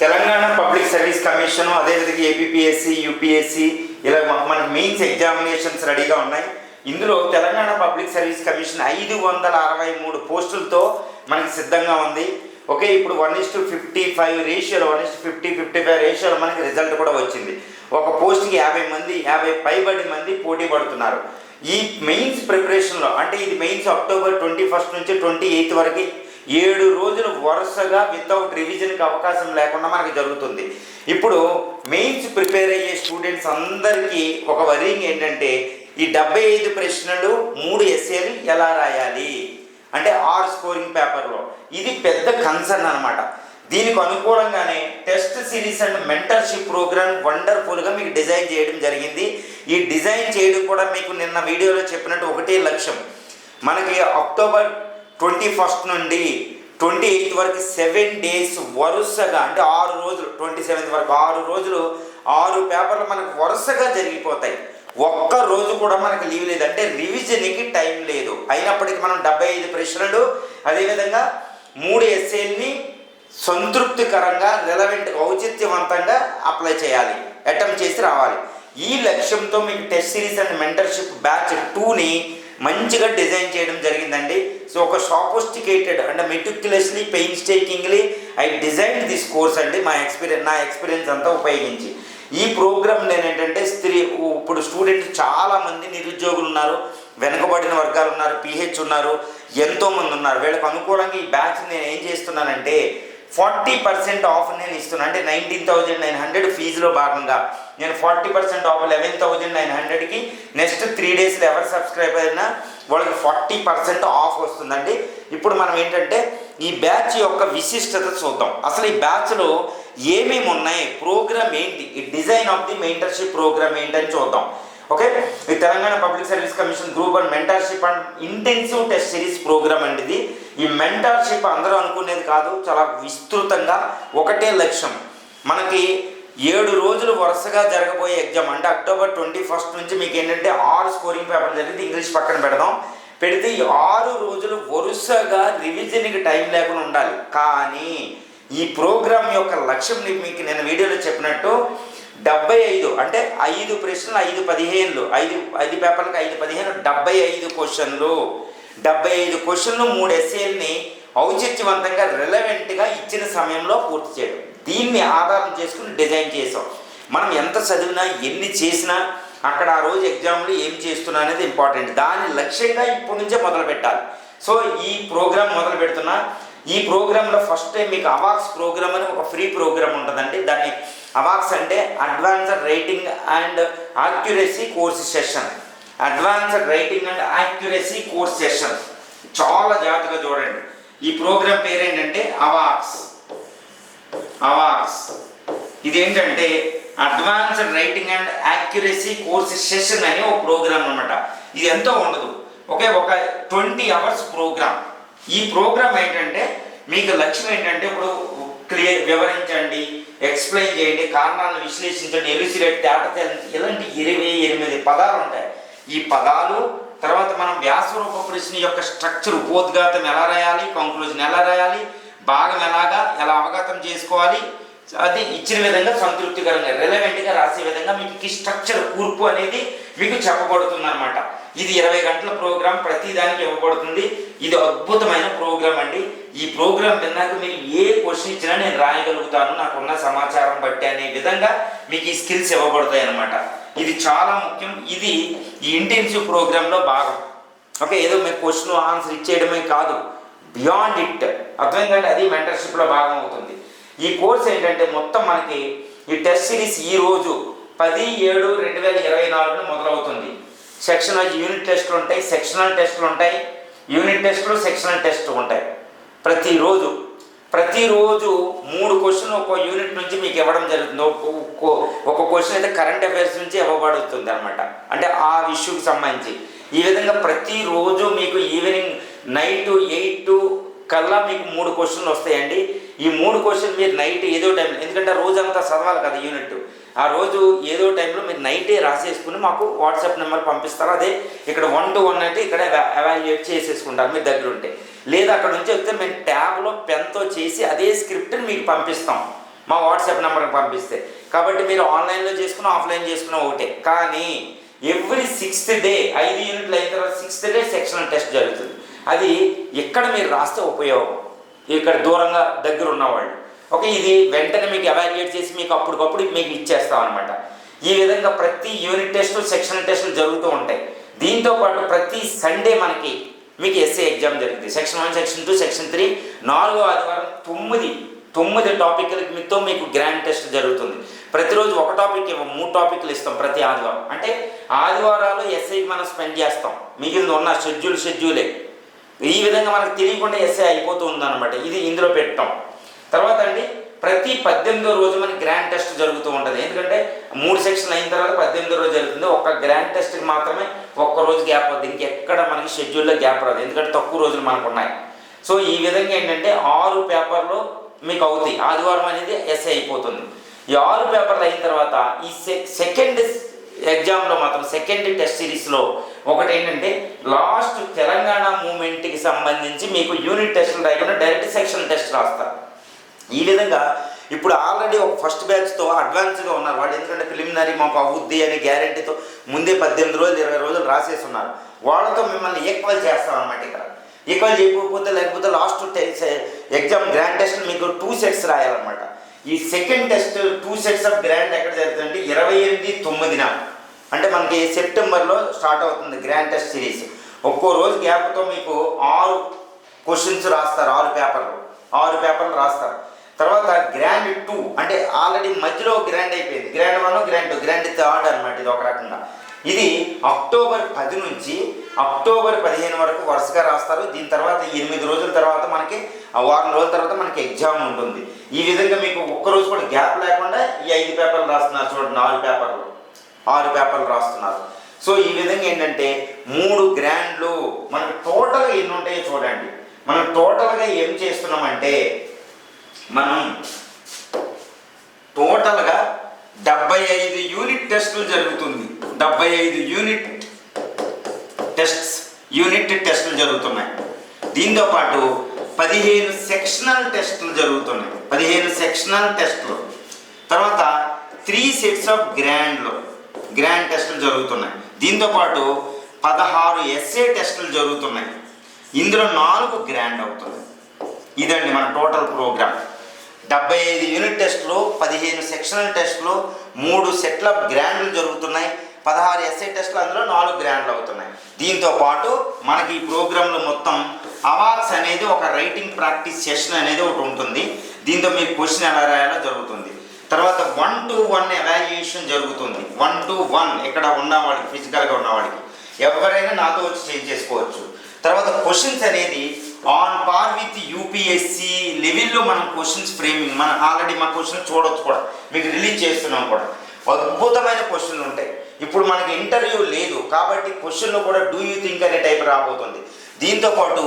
Telangana public service commission, అదేవిధంగా APPSC, UPSC ఇలా మనకి మెయిన్స్ ఎగ్జామినేషన్స్ రెడీగా ఉన్నాయి. ఇందులో తెలంగాణ పబ్లిక్ సర్వీస్ కమిషన్ 563 పోస్టులతో మనకి సిద్ధంగా ఉంది. ఓకే, ఇప్పుడు 1:55 రేషియోలో 1:55 రేషియోలో మనకి రిజల్ట్ కూడా వచ్చింది. ఒక పోస్ట్కి 50 మంది 50 పైబడి మంది పోటీ పడుతున్నారు. ఈ మెయిన్స్ ప్రిపరేషన్లో అంటే ఇది మెయిన్స్ అక్టోబర్ 21 నుంచి 28 వరకు 7 రోజులు వరుసగా వితౌట్ రివిజన్కి అవకాశం లేకుండా మనకి జరుగుతుంది. ఇప్పుడు మెయిన్స్ ప్రిపేర్ అయ్యే స్టూడెంట్స్ అందరికీ ఒక వరింగ్ ఏంటంటే ఈ 75 ప్రశ్నలు 3 ఎస్ఏలు ఎలా రాయాలి అంటే 6 స్కోరింగ్ పేపర్లో. ఇది పెద్ద కన్సర్న్ అనమాట. దీనికి అనుకూలంగానే test series and mentorship program వండర్ఫుల్గా మీకు డిజైన్ చేయడం జరిగింది. ఈ డిజైన్ చేయడం కూడా మీకు నిన్న వీడియోలో చెప్పినట్టు ఒకటే లక్ష్యం. మనకి అక్టోబర్ 21 నుండి 28 వరకు 7 డేస్ వరుసగా అంటే 6 రోజులు 27 వరకు 6 రోజులు 6 పేపర్లు మనకు వరుసగా జరిగిపోతాయి. ఒక్క రోజు కూడా మనకు లీవ్ లేదు, అంటే రివిజన్కి టైం లేదు. అయినప్పటికీ మనం 75 ప్రశ్నలు అదేవిధంగా 3 ఎస్ఏల్ని సంతృప్తికరంగా రెలవెంట్గా ఔచిత్యవంతంగా అప్లై చేయాలి, అటెంప్ట్ చేసి రావాలి. ఈ లక్ష్యంతో మీకు test series and mentorship batch 2ని మంచిగా డిజైన్ చేయడం జరిగిందండి. సో ఒక సోఫిస్టికేటెడ్ అంటే meticulously painstakingly I design this course అండి. నా ఎక్స్పీరియన్స్ అంతా ఉపయోగించి ఈ ప్రోగ్రామ్ ఏంటంటే ఇప్పుడు స్టూడెంట్స్ చాలామంది నిరుద్యోగులు ఉన్నారు, వెనుకబడిన వర్గాలు ఉన్నారు, పిహెచ్ ఉన్నారు, ఎంతోమంది ఉన్నారు. వీళ్ళకి అనుకూలంగా ఈ బ్యాచ్ నేను ఏం చేస్తున్నానంటే 40% ఆఫ్ నేను ఇస్తున్నాను. అంటే 19,900 ఫీజులో భాగంగా నేను 40% ఆఫ్ 11,900కి నెక్స్ట్ 3 డేస్లో ఎవరు సబ్స్క్రైబ్ అయినా వాళ్ళకి 40% ఆఫ్ వస్తుందండి. ఇప్పుడు మనం ఏంటంటే ఈ బ్యాచ్ యొక్క విశిష్టత చూద్దాం. అసలు ఈ బ్యాచ్లో ఏమేమి ఉన్నాయి, ప్రోగ్రామ్ ఏంటి, ఈ design of the mentorship program ఏంటని చూద్దాం. ఓకే, ఈ Telangana public service commission group 1 mentorship and intensive test series program అండి ఇది. ఈ మెంటర్షిప్ అందరూ అనుకునేది కాదు, చాలా విస్తృతంగా ఒకటే లక్ష్యం. మనకి 7 రోజులు వరుసగా జరగబోయే ఎగ్జామ్ అంటే అక్టోబర్ 21 నుంచి మీకు ఏంటంటే 6 స్కోరింగ్ పేపర్లు జరిగితే ఇంగ్లీష్ పక్కన పెడితే ఈ 6 రోజులు వరుసగా రివిజన్కి టైం లేకుండా ఉండాలి. కానీ ఈ ప్రోగ్రామ్ యొక్క లక్ష్యం మీకు నేను వీడియోలో చెప్పినట్టు 75 అంటే 5 ప్రశ్నలు 5-15 5 పేపర్లకు 5-15 75 క్వశ్చన్లు 3 ఎస్ఏల్ని ఔచిత్యవంతంగా రిలవెంట్గా ఇచ్చిన సమయంలో పూర్తి చేయడం. దీన్ని ఆధారం చేసుకుని డిజైన్ చేసాం. మనం ఎంత చదివినా ఎన్ని చేసినా అక్కడ ఆ రోజు ఎగ్జామ్లో ఏం చేస్తున్నా అనేది ఇంపార్టెంట్. దాని లక్ష్యంగా ఇప్పటి నుంచే మొదలు పెట్టాలి. సో ఈ ప్రోగ్రామ్ మొదలు పెడుతున్నా. ఈ ప్రోగ్రాంలో ఫస్ట్ టైం మీకు అవాక్స్ ప్రోగ్రామ్ అని ఒక ఫ్రీ ప్రోగ్రామ్ ఉంటుందండి. దాన్ని అవాక్స్ అంటే advanced writing and accuracy course session. Advanced writing and accuracy course session చాలా జాగ్రత్తగా చూడండి. ఈ ప్రోగ్రామ్ పేరు ఏంటంటే అవాక్స్. ఇదేంటంటే advanced writing and accuracy course session అని ఒక ప్రోగ్రామ్ అనమాట. ఇది ఎంతో ఉండదు, ఒక 20 అవర్స్ ప్రోగ్రామ్. ఈ ప్రోగ్రామ్ ఏంటంటే మీకు లక్ష్యం ఏంటంటే ఇప్పుడు వివరించండి, ఎక్స్ప్లెయిన్ చేయండి, కారణాలను విశ్లేషించండి, ఎలుసిరేట్, తేట, ఇలాంటి 28 పదాలు ఉంటాయి. ఈ పదాలు తర్వాత మనం వ్యాసరూప ప్రశ్న యొక్క స్ట్రక్చర్, ఉపోద్ఘాతం ఎలా రాయాలి, కంక్లూజన్ ఎలా రాయాలి, భాగం ఎలా అవగతం చేసుకోవాలి, అది ఇచ్చిన విధంగా సంతృప్తికరంగా రిలవెంట్గా రాసే విధంగా మీకు స్ట్రక్చర్ కూర్పు అనేది మీకు చెప్పబడుతుంది అనమాట. ఇది 20 గంటల ప్రోగ్రామ్, ప్రతి దానికి ఇవ్వబడుతుంది. ఇది అద్భుతమైన ప్రోగ్రామ్ అండి. ఈ ప్రోగ్రామ్ విన్నాక మీరు ఏ క్వశ్చన్ ఇచ్చినా నేను రాయగలుగుతాను నాకున్న సమాచారం బట్టి అనే విధంగా మీకు ఈ స్కిల్స్ ఇవ్వబడతాయి అనమాట. ఇది చాలా ముఖ్యం. ఇది ఈ ఇంటెన్సివ్ ప్రోగ్రాంలో భాగం. ఓకే, ఏదో మీకు క్వశ్చన్ ఆన్సర్ ఇచ్చేయడమే కాదు, బియాండ్ ఇట్ అర్థమైందంటే అది మెంటర్షిప్లో భాగం అవుతుంది. ఈ కోర్స్ ఏంటంటే మొత్తం మనకి ఈ టెస్ట్ సిరీస్ ఈరోజు 10/7/2024 మొదలవుతుంది. సెక్షన్ వైజ్ యూనిట్ టెస్టులు ఉంటాయి, సెక్షనల్ టెస్టులు ఉంటాయి, యూనిట్ టెస్టులు, సెక్షనల్ టెస్టులు ఉంటాయి. ప్రతిరోజు 3 క్వశ్చన్లు ఒక్కో యూనిట్ నుంచి మీకు ఇవ్వడం జరుగుతుంది. ఒక క్వశ్చన్ అయితే కరెంట్ అఫైర్స్ నుంచి ఇవ్వబడుతుంది అనమాట, అంటే ఆ ఇష్యూకి సంబంధించి. ఈ విధంగా ప్రతిరోజు మీకు ఈవినింగ్ నైట్ 8 కల్లా మీకు 3 క్వశ్చన్లు వస్తాయండి. ఈ 3 క్వశ్చన్ మీరు నైట్ ఏదో టైంలో, ఎందుకంటే రోజంతా చదవాలి కదా యూనిట్, ఆ రోజు ఏదో టైంలో మీరు నైటే రాసేసుకుని మాకు వాట్సాప్ నెంబర్ పంపిస్తారు. అదే ఇక్కడ 1 to 1 అంటే ఇక్కడ ఎవాల్యుయేట్ చేసేసుకుంటారు మీ దగ్గర ఉంటే. లేదా అక్కడ నుంచి వస్తే మేము ట్యాబ్లో పెన్తో చేసి అదే స్క్రిప్ట్ని మీకు పంపిస్తాం మా వాట్సాప్ నెంబర్కి పంపిస్తే. కాబట్టి మీరు ఆన్లైన్లో చేసుకున్న ఆఫ్లైన్ చేసుకున్న ఒకటే. కానీ ఎవ్రీ 6th డే 5 యూనిట్లు అయిన తర్వాత 6th డే సెక్షనల్ టెస్ట్ జరుగుతుంది. అది ఇక్కడ మీరు రాస్తే ఉపయోగం, ఇక్కడ దూరంగా దగ్గర ఉన్నవాళ్ళు. ఓకే, ఇది వెంటనే మీకు ఎవాల్యుయేట్ చేసి మీకు అప్పటికప్పుడు మీకు ఇచ్చేస్తాం అనమాట. ఈ విధంగా ప్రతి యూనిట్ టెస్టు సెక్షనల్ టెస్టులు జరుగుతూ ఉంటాయి. దీంతోపాటు ప్రతి సండే మనకి మీకు ఎస్ఏ ఎగ్జామ్ జరుగుతుంది. సెక్షన్ 1, సెక్షన్ 2, సెక్షన్ 3 4వ ఆదివారం 9 టాపిక్లకి మీతో మీకు గ్రాండ్ టెస్ట్ జరుగుతుంది. ప్రతిరోజు ఒక టాపిక్ 3 టాపిక్లు ఇస్తాం ప్రతి ఆదివారం. అంటే ఆదివారాలు ఎస్ఐకి మనం స్పెండ్ చేస్తాం, మిగిలిన ఉన్న షెడ్యూలే. ఈ విధంగా మనకు తెలియకుండా ఎస్ఐ అయిపోతూ ఉందన్నమాట. ఇది ఇందులో పెట్టాం. తర్వాత అండి ప్రతి 18వ రోజు మనకి గ్రాండ్ టెస్ట్ జరుగుతూ ఉంటుంది. ఎందుకంటే 3 సెక్షన్లు అయిన తర్వాత 18వ రోజు జరుగుతుంది. ఒక్క గ్రాండ్ టెస్ట్కి మాత్రమే ఒక్క రోజు గ్యాప్ అవుతుంది, ఇంకెక్కడ మనకి షెడ్యూల్లో గ్యాప్ రాదు, ఎందుకంటే తక్కువ రోజులు మనకు ఉన్నాయి. సో ఈ విధంగా ఏంటంటే 6 పేపర్లు మీకు అవుతాయి. ఆదివారం అనేది ఎస్ఐ అయిపోతుంది. ఈ 6 పేపర్లు అయిన తర్వాత ఈ సెకండ్ ఎగ్జామ్లో మాత్రం సెకండ్ టెస్ట్ సిరీస్లో ఒకటి ఏంటంటే లాస్ట్ తెలంగాణ మూమెంట్కి సంబంధించి మీకు యూనిట్ టెస్టులు రాయకుండా డైరెక్ట్ సెక్షన్ టెస్ట్ రాస్తారు. ఈ విధంగా ఇప్పుడు ఆల్రెడీ ఒక ఫస్ట్ బ్యాచ్తో అడ్వాన్స్గా ఉన్నారు వాళ్ళు, ఎందుకంటే ప్రిలిమినరీ మాకు అవుద్ది అనే గ్యారంటీతో ముందే 18 రోజులు 20 రోజులు రాసేసి ఉన్నారు. వాళ్ళతో మిమ్మల్ని ఈక్వల్ చేస్తామన్నమాట. ఇక్కడ ఈక్వల్ చేయకపోతే లేకపోతే లాస్ట్ ఎగ్జామ్ గ్రాండ్ టెస్ట్ మీకు 2 సెట్స్ రాయాలన్నమాట. ఈ second test 2 sets of grand ఎక్కడ జరుగుతుందంటే 28/9 అంటే మనకి సెప్టెంబర్లో స్టార్ట్ అవుతుంది గ్రాండ్ టెస్ట్ సిరీస్. ఒక్కో రోజు గ్యాప్తో మీకు 6 క్వశ్చన్స్ రాస్తారు, 6 పేపర్లు రాస్తారు. తర్వాత గ్రాండ్ 2 అంటే ఆల్రెడీ మధ్యలో గ్రాండ్ అయిపోయింది, గ్రాండ్ 1, గ్రాండ్ 2, గ్రాండ్ 3 అనమాట. ఇది ఒక రకంగా ఇది అక్టోబర్ 10 నుంచి అక్టోబర్ 15 వరకు వరుసగా రాస్తారు. దీని తర్వాత 8 రోజుల తర్వాత మనకి 1 రోజుల తర్వాత మనకి ఎగ్జామ్ ఉంటుంది. ఈ విధంగా మీకు ఒక్కరోజు కూడా గ్యాప్ లేకుండా ఈ 5 పేపర్లు రాస్తున్నారు. చూడండి 6 పేపర్లు రాస్తున్నారు. సో ఈ విధంగా ఏంటంటే 3 గ్రాండ్లు మనకు టోటల్గా ఎన్ని ఉంటాయో చూడండి. మనం టోటల్గా ఏం చేస్తున్నామంటే మనం టోటల్గా 75 యూనిట్ టెస్టులు జరుగుతుంది. 75 యూనిట్ టెస్టులు జరుగుతున్నాయి. దీంతోపాటు 15 సెక్షనల్ టెస్టులు జరుగుతున్నాయి. 15 సెక్షనల్ టెస్టులు, తర్వాత 3 సెట్స్ ఆఫ్ గ్రాండ్ టెస్టులు జరుగుతున్నాయి. దీంతోపాటు 16 ఎస్ఏ టెస్టులు జరుగుతున్నాయి. ఇందులో 4 గ్రాండ్ అవుతుంది. ఇదండి మన టోటల్ ప్రోగ్రామ్. 75 యూనిట్ టెస్టులు, 15 సెక్షనల్ టెస్టులు, 3 సెట్ల గ్రాండ్లు జరుగుతున్నాయి, 16 ఎస్ఏ టెస్టులు, అందులో 4 గ్రాండ్లు అవుతున్నాయి. దీంతో పాటు మనకి ఈ ప్రోగ్రాంలో మొత్తం అవార్డ్స్ అనేది ఒక రైటింగ్ ప్రాక్టీస్ సెషన్ అనేది ఒకటి ఉంటుంది. దీంతో మీకు క్వశ్చన్ ఎలా రాయాలో జరుగుతుంది. తర్వాత 1 to 1 ఎవాల్యుయేషన్ జరుగుతుంది. 1 to 1 ఇక్కడ ఉన్నవాడికి, ఫిజికల్గా ఉన్నవాడికి ఎవరైనా నాతో వచ్చి చేంజ్ చేసుకోవచ్చు. తర్వాత క్వశ్చన్స్ అనేది ఆన్ పార్ విత్ యూపీఎస్సి లెవెల్లో మనం క్వశ్చన్స్ ఫ్రేమింగ్, మనం ఆల్రెడీ మా క్వశ్చన్ చూడవచ్చు కూడా, మీకు రిలీజ్ చేస్తున్నాం కూడా. అద్భుతమైన క్వశ్చన్లు ఉంటాయి. ఇప్పుడు మనకి ఇంటర్వ్యూ లేదు కాబట్టి క్వశ్చన్లో కూడా డూ యూ థింక్ అనే టైప్ రాబోతుంది. దీంతోపాటు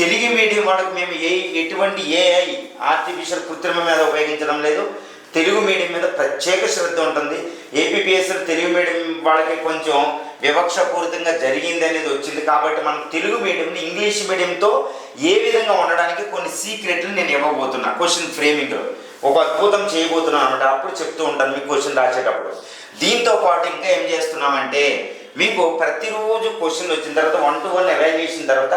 తెలుగు మీడియం వాళ్ళకి మేము ఎటువంటి ఏఐ ఆర్టిఫిషియల్ కృత్రిమ మీద ఉపయోగించడం లేదు. తెలుగు మీడియం మీద ప్రత్యేక శ్రద్ధ ఉంటుంది. ఏపీపీఎస్సీ తెలుగు మీడియం వాళ్ళకి కొంచెం వివక్షపూరితంగా జరిగింది అనేది వచ్చింది. కాబట్టి మనం తెలుగు మీడియంని ఇంగ్లీష్ మీడియంతో ఏ విధంగా ఉండడానికి కొన్ని సీక్రెట్లు నేను ఇవ్వబోతున్నా. క్వశ్చన్ ఫ్రేమింగ్లో ఒక అద్భుతం చేయబోతున్నాను అనమాట. అప్పుడు చెప్తూ ఉంటాను మీకు క్వశ్చన్ రాసేటప్పుడు. దీంతో పాటు ఇంకా ఏం చేస్తున్నామంటే మీకు ప్రతిరోజు క్వశ్చన్ వచ్చిన తర్వాత 1 to 1 ఎవాల్యుయేషన్ తర్వాత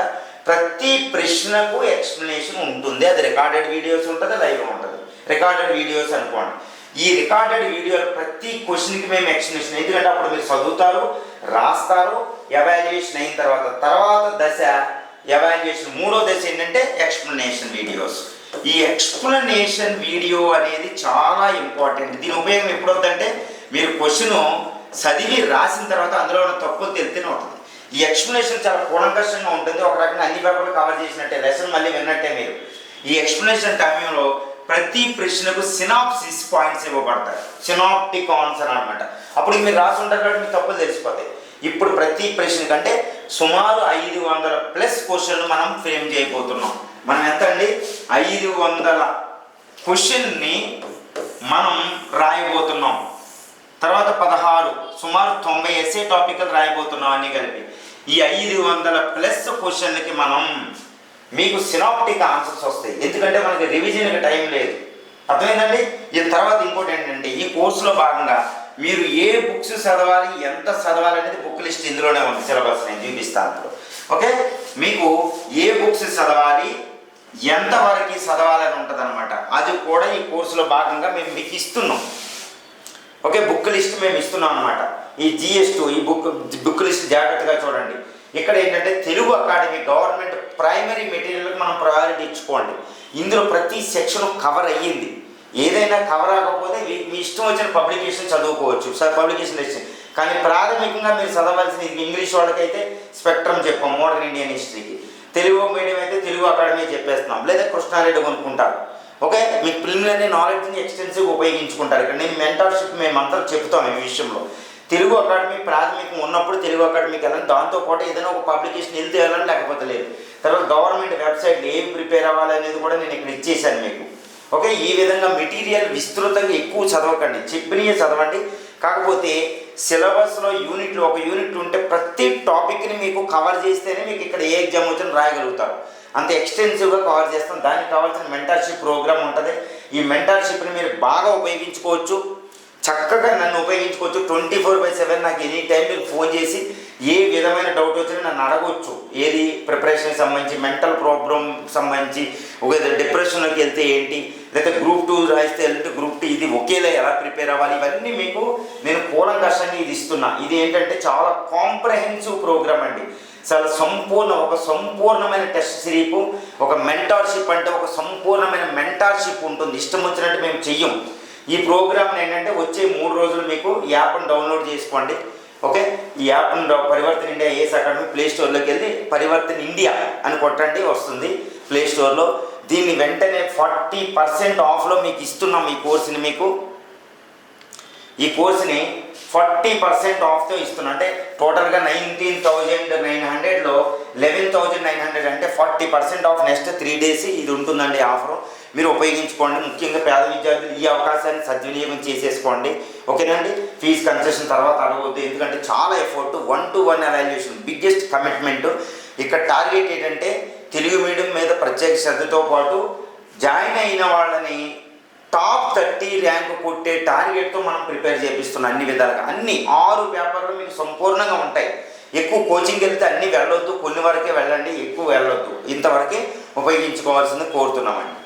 ప్రతి ప్రశ్నకు ఎక్స్ప్లెనేషన్ ఉంటుంది. అది రికార్డెడ్ వీడియోస్ ఉంటుంది, లైవ్ ఉంటుంది. రికార్డెడ్ వీడియోస్ అనుకోండి. ఈ రికార్డెడ్ వీడియో ప్రతి క్వశ్చన్కి మేము ఎక్స్ప్లెనేషన్, ఎందుకంటే అప్పుడు మీరు చదువుతారు, రాస్తారు. ఎవాల్యుయేషన్ అయిన తర్వాత దశ ఎవాల్యుయేషన్, 3వ దశ ఏంటంటే ఎక్స్ప్లెనేషన్ వీడియోస్. ఈ ఎక్స్ప్లెనేషన్ వీడియో అనేది చాలా ఇంపార్టెంట్. దీని ఉపయోగం ఎప్పుడవుతుందంటే మీరు క్వశ్చన్ చదివి రాసిన తర్వాత అందులో ఉన్న తప్పులు తెలితేనే ఉంటుంది. ఈ ఎక్స్ప్లెనేషన్ చాలా కూలంకషంగా ఉంటుంది. ఒక రకంగా అన్ని పేపర్లు కవర్ చేసినట్టే, లెసన్ మళ్ళీ విన్నట్టే. మీరు ఈ ఎక్స్ప్లెనేషన్ టైంలో ప్రతి ప్రశ్నకు సినాప్సిస్ పాయింట్స్ ఇవ్వబడతాయి. సినాప్టిక్ ఆన్సర్ అనమాట. అప్పుడు మీరు రాసి ఉంటారు కాబట్టి మీకు తప్పులు తెలిసిపోతాయి. ఇప్పుడు ప్రతి ప్రశ్న కంటే సుమారు 500+ క్వశ్చన్లు మనం ఫ్రేమ్ చేయబోతున్నాం. మనం ఎంత అండి 500 క్వశ్చన్ని మనం రాయబోతున్నాం. తర్వాత 16 సుమారు 90 ఎస్ఏ టాపిక్లు రాయబోతున్నాం అన్నీ కలిపి. ఈ 500+ క్వశ్చన్లకి మనం మీకు సినాప్టిక్ ఆన్సర్స్ వస్తాయి. ఎందుకంటే మనకి రివిజన్కి టైం లేదు. అర్థమైందండి? ఈ తర్వాత ఇంకోటి ఏంటంటే ఈ కోర్సులో భాగంగా మీరు ఏ బుక్స్ చదవాలి, ఎంత చదవాలి అనేది బుక్ లిస్ట్ ఇందులోనే ఉంది. సిలబస్ నేను చూపిస్తాను ఇప్పుడు. ఓకే, మీకు ఏ బుక్స్ చదవాలి, ఎంతవరకు చదవాలని ఉంటుంది అనమాట. అది కూడా ఈ కోర్సులో భాగంగా మేము మీకు ఇస్తున్నాం. ఓకే, బుక్ లిస్ట్ మేము ఇస్తున్నాం అనమాట. ఈ GS2 ఈ బుక్ లిస్ట్ జాగ్రత్తగా చూడండి. ఇక్కడ ఏంటంటే తెలుగు అకాడమీ గవర్నమెంట్ ప్రైమరీ మెటీరియల్కి మనం ప్రయారిటీ ఇచ్చుకోండి. ఇందులో ప్రతి సెక్షన్ కవర్ అయ్యింది. ఏదైనా కవర్ అవ్వకపోతే మీ ఇష్టం వచ్చిన పబ్లికేషన్ చదువుకోవచ్చు, పబ్లికేషన్ ఇష్టం. కానీ ప్రాథమికంగా మీరు చదవాల్సింది ఇంగ్లీష్ వాళ్ళకైతే స్పెక్ట్రమ్ చెప్పాం, మోడర్న్ ఇండియన్ హిస్టరీకి. తెలుగు మీడియం అయితే తెలుగు అకాడమీ చెప్పేస్తున్నాం, లేదా కృష్ణారెడ్డి కొనుక్కుంటారు. ఓకే, మీ ప్రిలిమినరీ నాలెడ్జ్ని ఎక్స్టెన్సివ్గా ఉపయోగించుకుంటారు. ఇక్కడ నేను మెంటర్షిప్ మేమంతా చెప్తాం ఈ విషయంలో. తెలుగు అకాడమీ ప్రాథమికం ఉన్నప్పుడు తెలుగు అకాడమీకి వెళ్ళాలి. దాంతోపాటు ఏదైనా ఒక పబ్లికేషన్ వెళ్తే వెళ్ళాలి, లేకపోతే లేదు. తర్వాత గవర్నమెంట్ వెబ్సైట్లు ఏం ప్రిపేర్ అవ్వాలి అనేది కూడా నేను ఇక్కడ ఇచ్చేసాను మీకు. ఓకే, ఈ విధంగా మెటీరియల్ విస్తృతంగా ఎక్కువ చదవకండి, చెప్పినవి చదవండి. కాకపోతే సిలబస్లో యూనిట్లు ఒక యూనిట్ ఉంటే ప్రతి టాపిక్ని మీకు కవర్ చేస్తేనే మీకు ఇక్కడ ఏ ఎగ్జామ్ వచ్చినా రాయగలుగుతారు. అంత ఎక్స్టెన్సివ్గా కవర్ చేస్తాం. దానికి కావాల్సిన మెంటర్షిప్ ప్రోగ్రామ్ ఉంటుంది. ఈ మెంటర్షిప్ని మీరు బాగా ఉపయోగించుకోవచ్చు, చక్కగా నన్ను ఉపయోగించుకోవచ్చు. 24/7 నాకు ఎనీ టైం మీరు ఫోన్ చేసి ఏ విధమైన డౌట్ వచ్చినా నన్ను అడగవచ్చు. ఏది ప్రిపరేషన్కి సంబంధించి, మెంటల్ ప్రాబ్లమ్ సంబంధించి, ఒక డిప్రెషన్లోకి వెళ్తే ఏంటి, లేదా గ్రూప్ 2 రాయిస్తే వెళ్తే గ్రూప్ 2 ఇది ఒకేలా ఎలా ప్రిపేర్ అవ్వాలి, ఇవన్నీ మీకు నేను కూలంకషంగా ఇది ఇస్తున్నా. ఇది ఏంటంటే చాలా కాంప్రహెన్సివ్ ప్రోగ్రామ్ అండి. చాలా ఒక సంపూర్ణమైన టెస్ట్ సిరీపు, ఒక మెంటార్షిప్ అంటే ఒక సంపూర్ణమైన మెంటార్షిప్ ఉంటుంది. ఇష్టం వచ్చినట్టు మేము చెయ్యం. ఈ ప్రోగ్రామ్ ఏంటంటే వచ్చే 3 రోజులు మీకు యాప్ను డౌన్లోడ్ చేసుకోండి. ఓకే, ఈ యాప్ను Parivartan India IAS academy play స్టోర్లోకి వెళ్ళి పరివర్తన్ ఇండియా అని కొట్టండి, వస్తుంది ప్లే స్టోర్లో. దీన్ని వెంటనే 40% ఆఫ్లో మీకు ఇస్తున్నాం. ఈ కోర్సుని మీకు ఈ కోర్సుని 40% ఆఫ్తో ఇస్తున్నాం. అంటే టోటల్గా 19,900లో 11,900 అంటే 40% ఆఫ్. నెక్స్ట్ 3 days ఇది ఉంటుందండి ఆఫరు. మీరు ఉపయోగించుకోండి. ముఖ్యంగా పేద విద్యార్థులు ఈ అవకాశాన్ని సద్వినియోగం చేసేసుకోండి. ఓకేనండి, ఫీజు కన్సెషన్ తర్వాత అడగవద్దు, ఎందుకంటే చాలా effort. 1-to-1 evaluation biggest commitment. ఇక్కడ టార్గెట్ ఏంటంటే తెలుగు మీడియం మీద ప్రత్యేక శ్రద్ధతో పాటు జాయిన్ అయిన వాళ్ళని టాప్ 30 ర్యాంకు కొట్టే టార్గెట్తో మనం ప్రిపేర్ చేపిస్తున్నాం. అన్ని విధాలుగా అన్ని 6 పేపర్లు మీకు సంపూర్ణంగా ఉంటాయి. ఎక్కువ కోచింగ్ వెళ్తే అన్నీ వెళ్ళొద్దు, కొన్ని వరకే వెళ్ళండి, ఎక్కువ వెళ్ళొద్దు. ఇంతవరకే ఉపయోగించుకోవాల్సింది కోరుతున్నామండి.